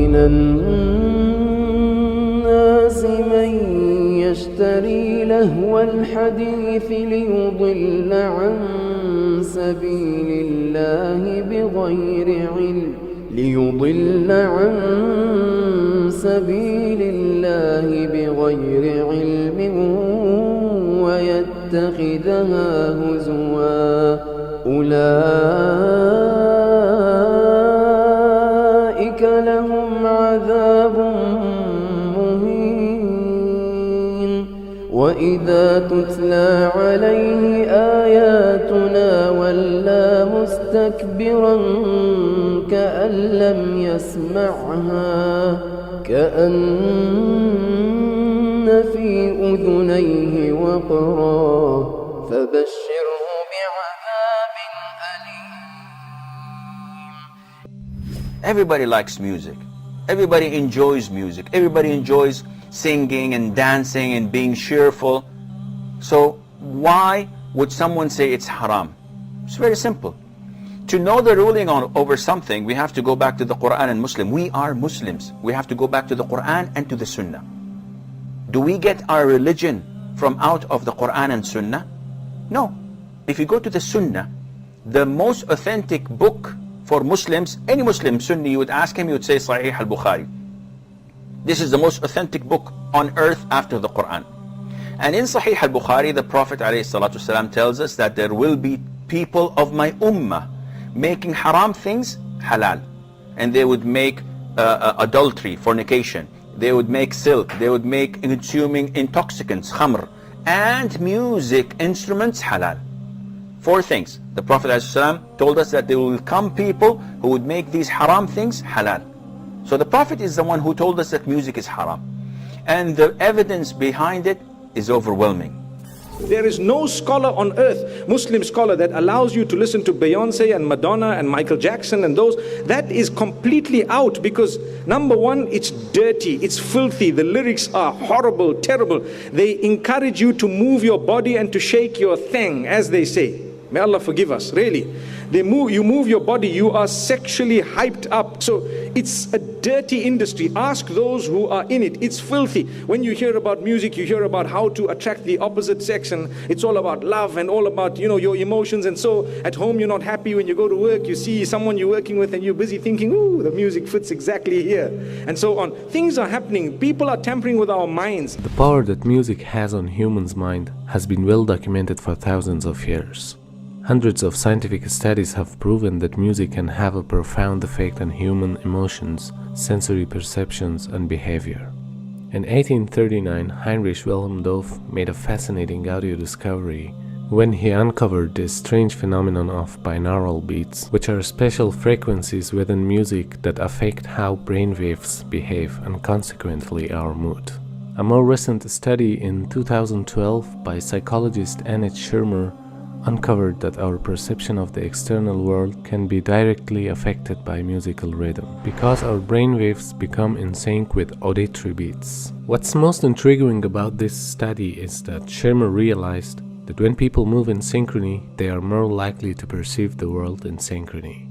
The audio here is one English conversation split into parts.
ومن الناس من يشتري لهو الحديث ليضل عن سبيل الله بغير علم ويتخذها هزوا أولئك لهم عذاب مهين وإذا تتلى عليه آياتنا ولى مستكبرا كأن لم يسمعها كأن في أذنيه وقرا فبشره بعذاب أليم. Everybody likes music. Everybody enjoys music. Everybody enjoys singing and dancing and being cheerful. So why would someone say it's haram? It's very simple. To know the ruling over something, we have to go back to the Quran and Muslim. We are Muslims. We have to go back to the Quran and to the Sunnah. Do we get our religion from out of the Quran and Sunnah? No. If you go to the Sunnah, the most authentic book for Muslims, any Muslim Sunni, you would ask him, you would say Sahih al-Bukhari. This is the most authentic book on earth after the Quran. And in Sahih al-Bukhari, the Prophet ﷺ tells us that there will be people of my ummah making haram things halal. And they would make adultery, fornication. They would make silk. They would make consuming intoxicants, khamr. And music instruments halal. 4 things. The Prophet ﷺ told us that there will come people who would make these haram things halal. So the Prophet is the one who told us that music is haram. And the evidence behind it is overwhelming. There is no scholar on earth, Muslim scholar, that allows you to listen to Beyonce and Madonna and Michael Jackson and those. That is completely out because, number one, it's dirty, it's filthy, the lyrics are horrible, terrible. They encourage you to move your body and to shake your thing, as they say. May Allah forgive us, really. You move your body, you are sexually hyped up. So it's a dirty industry. Ask those who are in it. It's filthy. When you hear about music, you hear about how to attract the opposite sex, and it's all about love and all about, your emotions. And so at home, you're not happy. When you go to work, you see someone you're working with and you're busy thinking, ooh, the music fits exactly here. And so on. Things are happening. People are tampering with our minds. The power that music has on humans' mind has been well documented for thousands of years. Hundreds of scientific studies have proven that music can have a profound effect on human emotions, sensory perceptions, and behavior. In 1839, Heinrich Wilhelm Dove made a fascinating audio discovery when he uncovered this strange phenomenon of binaural beats, which are special frequencies within music that affect how brainwaves behave and consequently our mood. A more recent study in 2012 by psychologist Annette Schirmer uncovered that our perception of the external world can be directly affected by musical rhythm, because our brainwaves become in sync with auditory beats. What's most intriguing about this study is that Schirmer realized that when people move in synchrony, they are more likely to perceive the world in synchrony.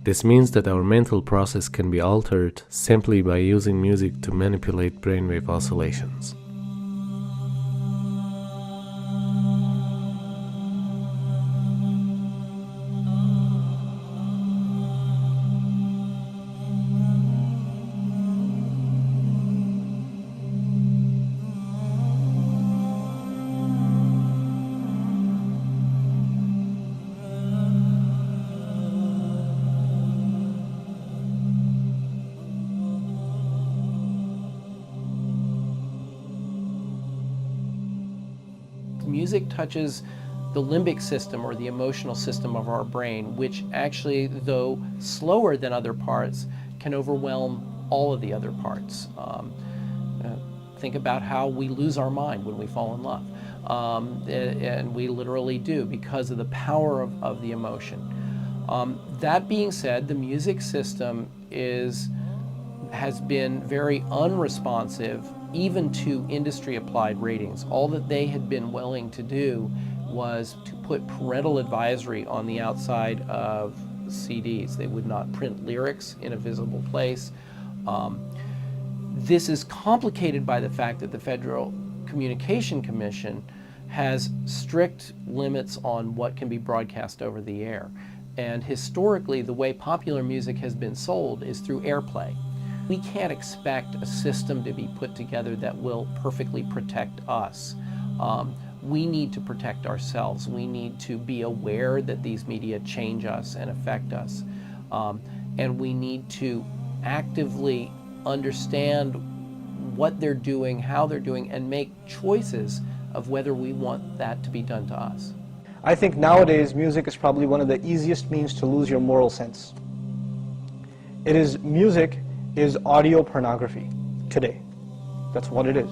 This means that our mental process can be altered simply by using music to manipulate brainwave oscillations. Music touches the limbic system, or the emotional system of our brain, which actually, though slower than other parts, can overwhelm all of the other parts. Think about how we lose our mind when we fall in love. And we literally do, because of the power of the emotion. That being said, the music system has been very unresponsive even to industry-applied ratings. All that they had been willing to do was to put parental advisory on the outside of CDs. They would not print lyrics in a visible place. This is complicated by the fact that the Federal Communication Commission has strict limits on what can be broadcast over the air. And historically, the way popular music has been sold is through airplay. We can't expect a system to be put together that will perfectly protect us. We need to protect ourselves. We need to be aware that these media change us and affect us. And we need to actively understand what they're doing, how they're doing, and make choices of whether we want that to be done to us. I think nowadays music is probably one of the easiest means to lose your moral sense. Music is audio pornography today. That's what it is.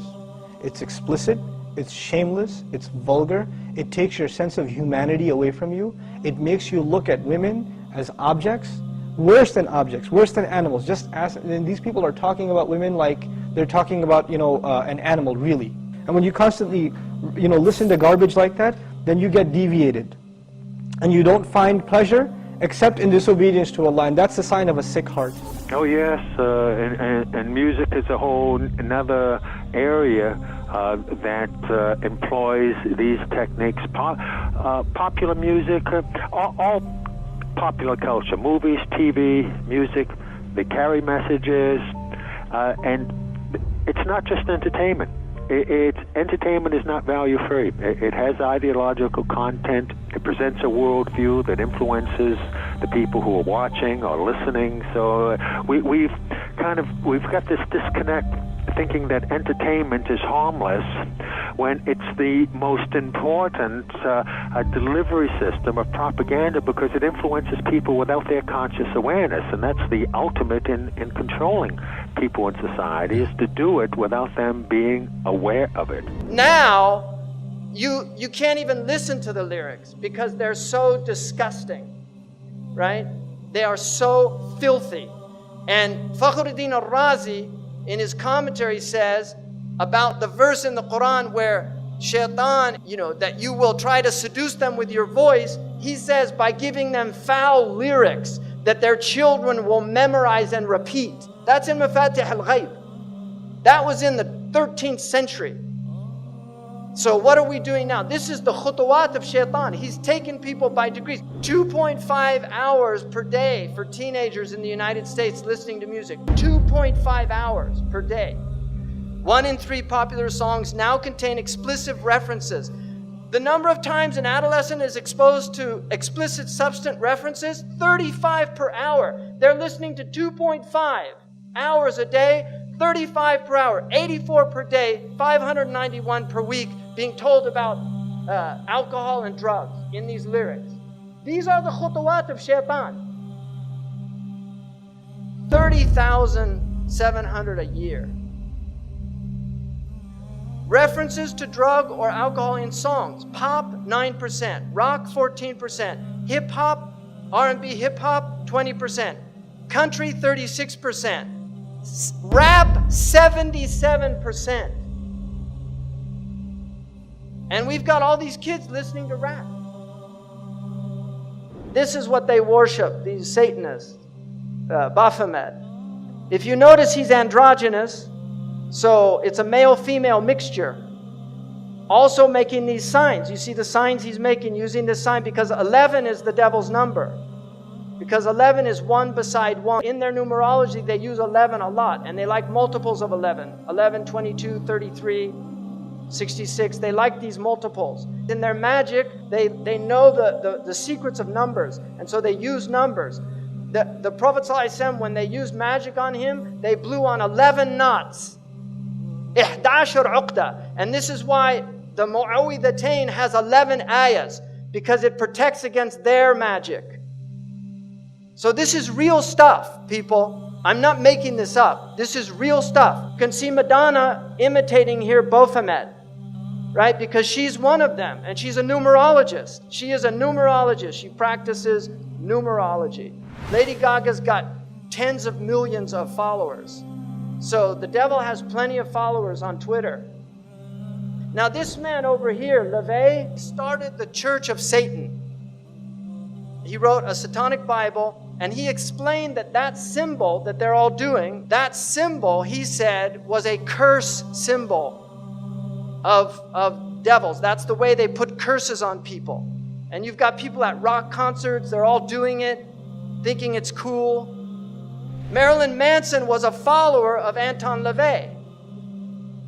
It's explicit, it's shameless, it's vulgar, it takes your sense of humanity away from you, it makes you look at women as objects, worse than animals. And these people are talking about women like they're talking about, an animal, really. And when you constantly, listen to garbage like that, then you get deviated. And you don't find pleasure except in disobedience to Allah, and that's a sign of a sick heart. Oh yes, and music is a whole another area that employs these techniques. Popular music, all popular culture, movies, TV, music, they carry messages, and it's not just entertainment. Entertainment is not value-free. It has ideological content. It presents a worldview that influences the people who are watching or listening. So we've got this disconnect, thinking that entertainment is harmless when it's the most important delivery system of propaganda, because it influences people without their conscious awareness, and that's the ultimate in controlling people in society, is to do it without them being aware of it. Now, you can't even listen to the lyrics because they're so disgusting, right? They are so filthy. And Fakhruddin al-Razi, in his commentary, says about the verse in the Quran where shaitan, that you will try to seduce them with your voice, he says by giving them foul lyrics that their children will memorize and repeat. That's in Mafatih al-Ghaib. That was in the 13th century. So what are we doing now? This is the khutawat of shaitan. He's taken people by degrees. 2.5 hours per day for teenagers in the United States listening to music. 2.5 hours per day. 1 in 3 popular songs now contain explicit references. The number of times an adolescent is exposed to explicit substance references, 35 per hour. They're listening to 2.5 hours a day, 35 per hour, 84 per day, 591 per week, being told about alcohol and drugs in these lyrics. These are the khutawat of shaitan. 30,700 a year. References to drug or alcohol in songs. Pop, 9%. Rock, 14%. Hip-hop, R&B hip-hop, 20%. Country, 36%. Rap, 77%. And we've got all these kids listening to rap. This is what they worship, these Satanists. Baphomet. If you notice, he's androgynous, so it's a male-female mixture. Also making these signs. You see the signs he's making using this sign because 11 is the devil's number. Because 11 is 1 beside 1. In their numerology, they use 11 a lot, and they like multiples of 11. 11, 22, 33, 66. They like these multiples. In their magic, they know the secrets of numbers, and so they use numbers. The Prophet ﷺ, when they used magic on him, they blew on 11 knots. 11 uqda. And this is why the Mu'awwidhatayn has 11 ayahs, because it protects against their magic. So this is real stuff, people. I'm not making this up. This is real stuff. You can see Madonna imitating here Baphomet, right? Because she's one of them, and she's a numerologist. She is a numerologist. She practices numerology. Lady Gaga's got tens of millions of followers. So the devil has plenty of followers on Twitter. Now this man over here, LaVey, started the Church of Satan. He wrote a satanic Bible And he explained that that symbol that they're all doing, that symbol, he said, was a curse symbol of devils. That's the way they put curses on people. And you've got people at rock concerts, they're all doing it, thinking it's cool. Marilyn Manson was a follower of Anton LaVey.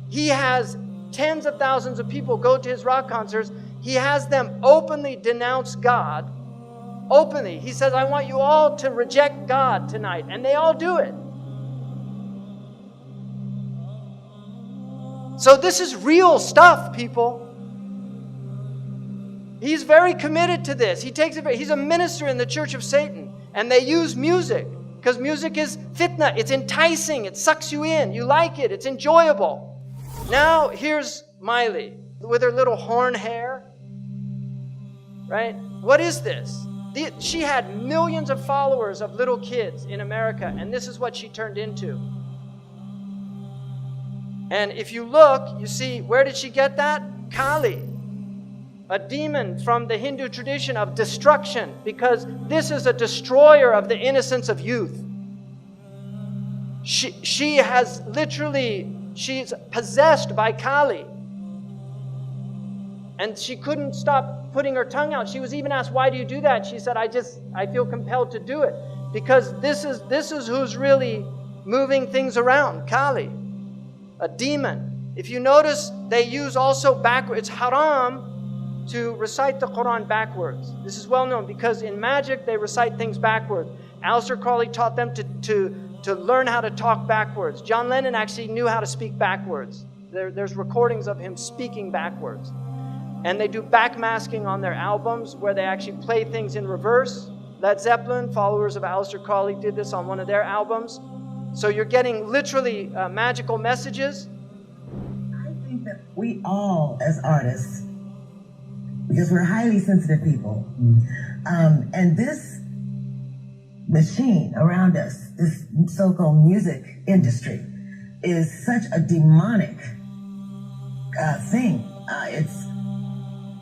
He has tens of thousands of people go to his rock concerts. He has them openly denounce God. Openly. He says, I want you all to reject God tonight. And they all do it. So this is real stuff, people. He's very committed to this. He's a minister in the Church of Satan. And they use music. Because music is fitna. It's enticing. It sucks you in. You like it. It's enjoyable. Now, here's Miley with her little horn hair. Right? What is this? She had millions of followers of little kids in America, and this is what she turned into. And if you look, you see, where did she get that? Kali, a demon from the Hindu tradition of destruction, because this is a destroyer of the innocence of youth. She has literally, she's possessed by Kali. And she couldn't stop putting her tongue out. She was even asked, why do you do that? She said, I feel compelled to do it. Because this is who's really moving things around, Kali, a demon. If you notice, they use also backwards. It's haram to recite the Quran backwards. This is well known because in magic, they recite things backwards. Aleister Crowley taught them to learn how to talk backwards. John Lennon actually knew how to speak backwards. There's recordings of him speaking backwards. And they do backmasking on their albums where they actually play things in reverse. Led Zeppelin, followers of Aleister Crowley, did this on one of their albums. So you're getting literally magical messages. I think that we all, as artists, because we're highly sensitive people, and this machine around us, this so-called music industry, is such a demonic thing.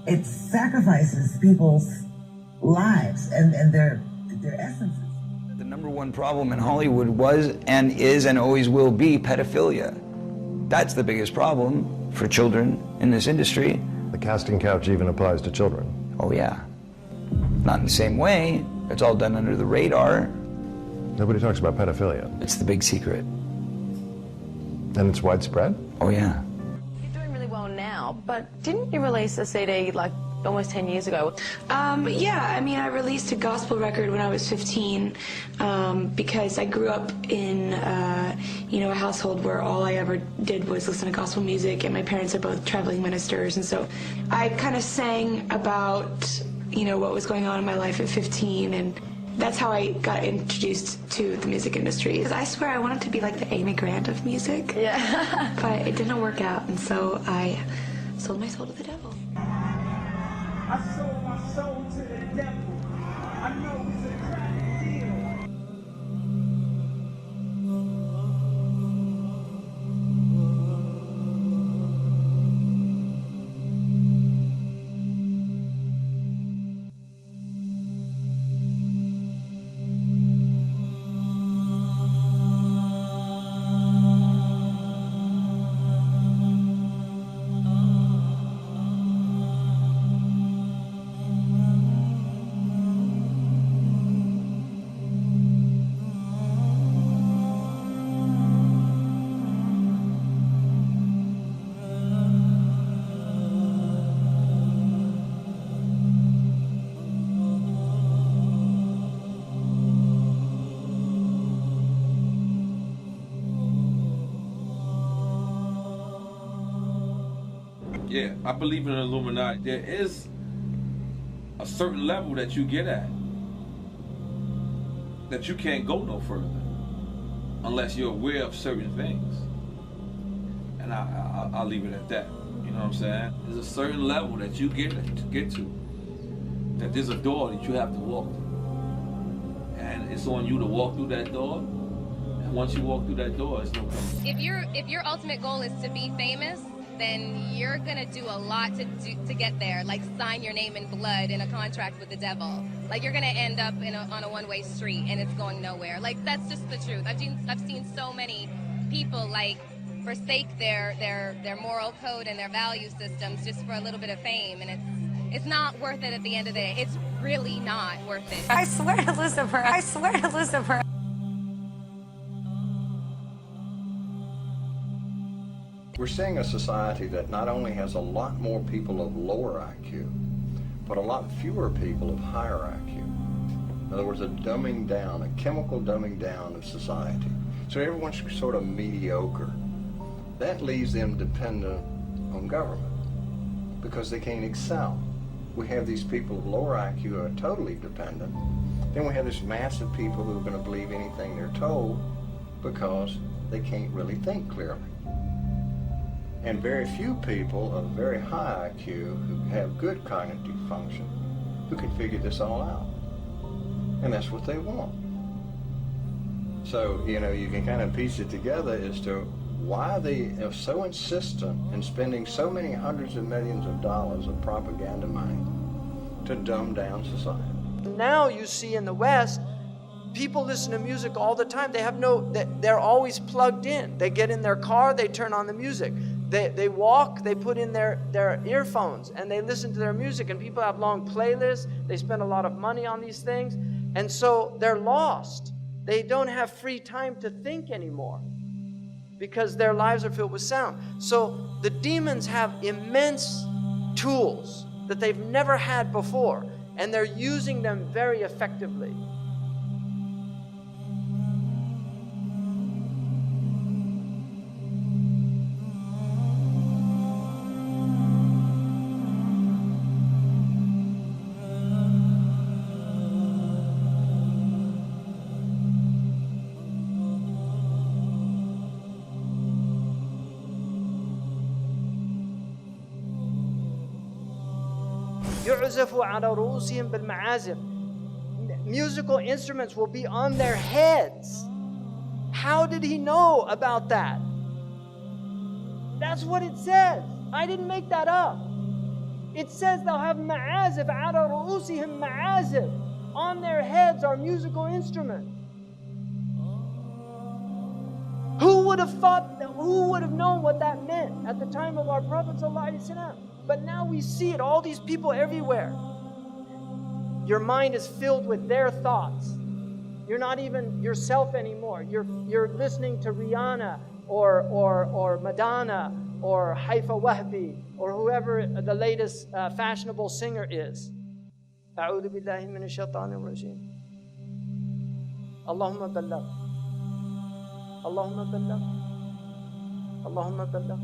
It sacrifices people's lives and their essences. The number one problem in Hollywood was and is and always will be pedophilia. That's the biggest problem for children in this industry. The casting couch even applies to children. Oh yeah. Not in the same way. It's all done under the radar. Nobody talks about pedophilia. It's the big secret. And it's widespread? Oh yeah. Now, but didn't you release a CD like almost 10 years ago? Yeah, I mean, I released a gospel record when I was 15 because I grew up in, a household where all I ever did was listen to gospel music, and my parents are both traveling ministers, and so I kind of sang about, what was going on in my life at 15, and that's how I got introduced to the music industry. Because I swear I wanted to be like the Amy Grant of music. Yeah. But it didn't work out, and so I sold my soul to the devil. I sold my soul to the devil. I know it's a crack deal. Yeah, I believe in the Illuminati. There is a certain level that you get at that you can't go no further unless you're aware of certain things. And I'll leave it at that. You know what I'm saying? There's a certain level that you get to, that there's a door that you have to walk through. And it's on you to walk through that door. And once you walk through that door, it's no coming. If your ultimate goal is to be famous, then you're gonna do a lot to get there. Like sign your name in blood in a contract with the devil. Like you're gonna end up on a one-way street and it's going nowhere. Like that's just the truth. I've seen so many people like forsake their moral code and their value systems just for a little bit of fame, and it's not worth it at the end of the day. It's really not worth it. I swear to Lucifer. I swear to Lucifer. We're seeing a society that not only has a lot more people of lower IQ, but a lot fewer people of higher IQ. In other words, a dumbing down, a chemical dumbing down of society. So everyone's sort of mediocre. That leaves them dependent on government because they can't excel. We have these people of lower IQ who are totally dependent. Then we have this mass of people who are going to believe anything they're told because they can't really think clearly. And very few people of very high IQ who have good cognitive function who can figure this all out. And that's what they want. So, you can kind of piece it together as to why they are so insistent in spending so many hundreds of millions of dollars of propaganda money to dumb down society. Now you see in the West, people listen to music all the time. They're always plugged in. They get in their car, they turn on the music. They walk, they put in their earphones and they listen to their music, and people have long playlists. They spend a lot of money on these things. And so they're lost. They don't have free time to think anymore because their lives are filled with sound. So the demons have immense tools that they've never had before, and they're using them very effectively. يعزف على رؤوسهم بالمعازف. Musical instruments will be on their heads. How did he know about that? That's what it says. I didn't make that up. It says they'll have ma'azif على رؤوسهم ma'azif. On their heads are musical instruments. Who would have known what that meant at the time of our Prophet ﷺ? But now we see it, all these people everywhere. Your mind is filled with their thoughts. You're not even yourself anymore. You're listening to Rihanna or Madonna or Haifa Wahbi or whoever the latest fashionable singer is. أعوذ بالله من الشيطان الرجيم. اللهم بلغ. اللهم بلغ. اللهم بلغ.